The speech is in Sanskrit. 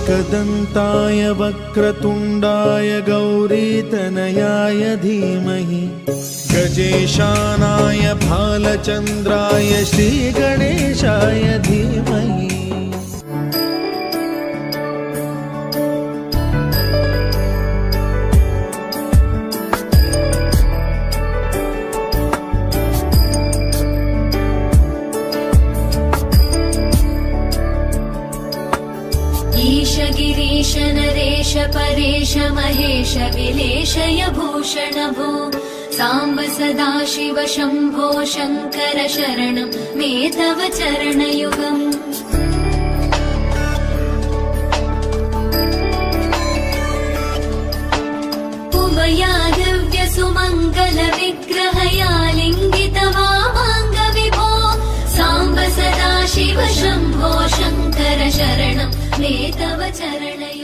एकदन्ताय वक्रतुण्डाय गौरीतनयाय धीमहि गजेशानाय भालचन्द्राय श्रीगणेशाय धीमहि। ईश गिरीश नरेश परेश महेश विलेशय भूषण भो साम्ब सदाशिव शम्भो शङ्कर शरणं मे तव चरणयुगम्। उमया दिव्य सुमङ्गल विग्रहया लिङ्गित वामाङ्ग विभो साम्ब सदाशिव शम्भो शङ्कर शरणं मे तव चरणयुगम्।